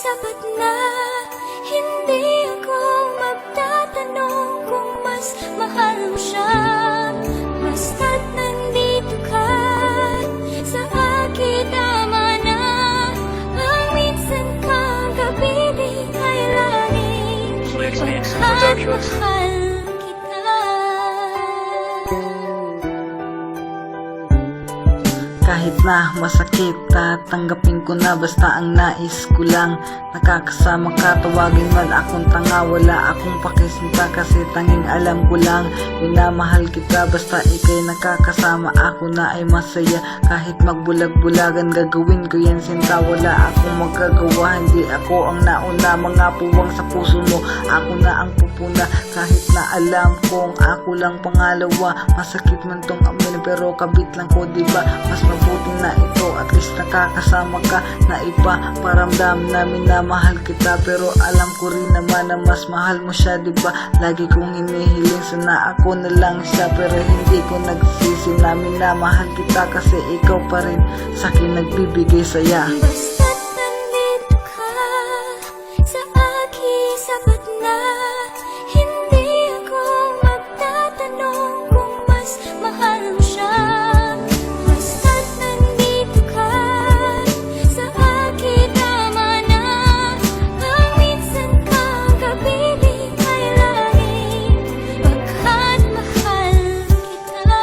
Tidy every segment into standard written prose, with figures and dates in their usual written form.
sapat na. Hindi ako magtatanong kung mas mahal mo siya. Basta't nandito ka sa akin, tama na. Ang minsan kang kapiling ay laging mahal kita. Kahit na masakit, tatanggapin ko na. Basta ang nais ko lang nakakasama ka. Tawagin man akong tanga, wala akong pakisinta. Kasi tanging alam ko lang minamahal kita. Basta ikay nakakasama, ako na ay masaya. Kahit magbulag-bulagan, gagawin ko yan sinta. Wala akong magagawa, hindi ako ang nauna. Mga puwang sa puso mo, ako na ang pupuna. Kahit na alam kong ako lang pangalawa. Masakit man tong amin, pero kabit lang ko, diba? Mas mabuti na ito, at least nakakasama ka na iba. Paramdam na minamahal kita, pero alam ko rin naman na mas mahal mo siya, diba? Lagi kong hinihiling, sana ako na lang siya. Pero hindi ko nagsisi na minamahal kita, kasi ikaw pa rin sa'kin nagbibigay saya. Basta't nandito ka sa akin, sapat na. Hindi ako magtatanong kung mas mahal mo siya. Basta't nandito ka sa akin, tama na. Ang minsan kang kapiling ay laging pagkat mahal kita.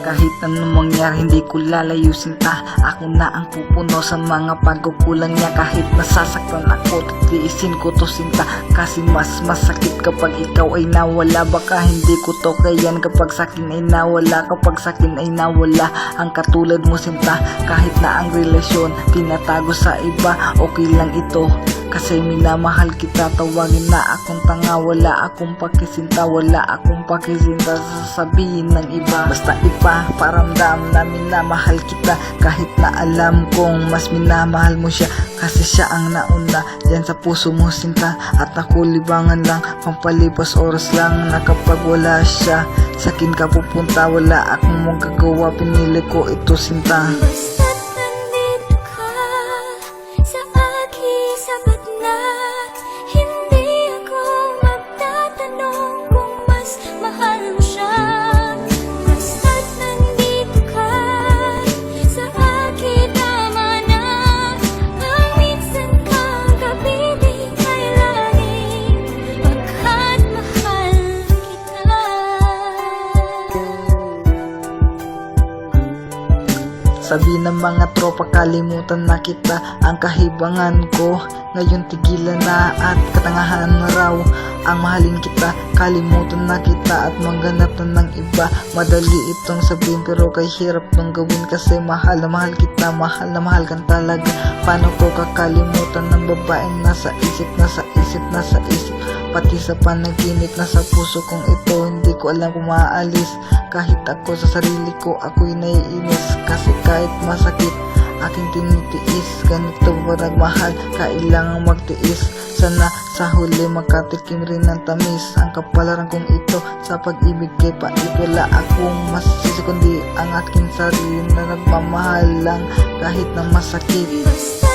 Kahit anong mangyari, hindi ko lalayusin ka. Ako na ang pupuno sa mga pagkukulang niya. Kahit nasasaktan ako, titiisin ko to sinta. Kasi mas masakit kapag ikaw ay nawala. Baka hindi ko to kayan kapag sakin ay nawala. Kapag sakin ay nawala ang katulad mo sinta. Kahit na ang relasyon tinatago sa iba, okay lang ito, kasi minamahal kita. Tawagin na akong tanga, wala akong pakisinta. Wala akong pakisinta sa sasabihin ng iba. Basta iba, paramdam na minamahal kita. Kahit na alam kong mas minamahal mo siya, kasi siya ang nauna yan sa puso mo sinta. At ako libangan lang, pampalipas oras lang, na kapag wala siya sakin ka pupunta. Wala akong magagawa, pinili ko ito sinta. Basta't nandito ka sa akin, sapat na. Hindi ako magtatanong kung mas mahal mo siya. Basta't nandito ka sa akin, tama na. Ang minsan kang kapiling ay laging pagkat mahal kita. Sabi ng mga tropa, kalimutan na kita. Ang kahibangan ko ngayon tigilan na, at katangahan na raw ang mahalin kita. Kalimutan na kita at mangganap na ng iba. Madali itong sabihin, pero kay hirap tong gawin. Kasi mahal na mahal kita, mahal na mahal kan talaga. Paano ko kakalimutan ng babaeng nasa isip, nasa isip, nasa isip, pati sa panaginip, nasa puso kong ito. Hindi ko alam kung maaalis. Kahit ako sa sarili ko, ako'y naiinis. Kasi kahit masakit, aking tinitiis. Ganito ba nagmahal, kailangang magtiis. Sana sa huli makatikim rin ng tamis. Ang kapalaran kong ito sa pag-ibig kay pait. Wala akong masisisi kundi ang aking sarili na nagmamahal lang kahit na masakit. Basta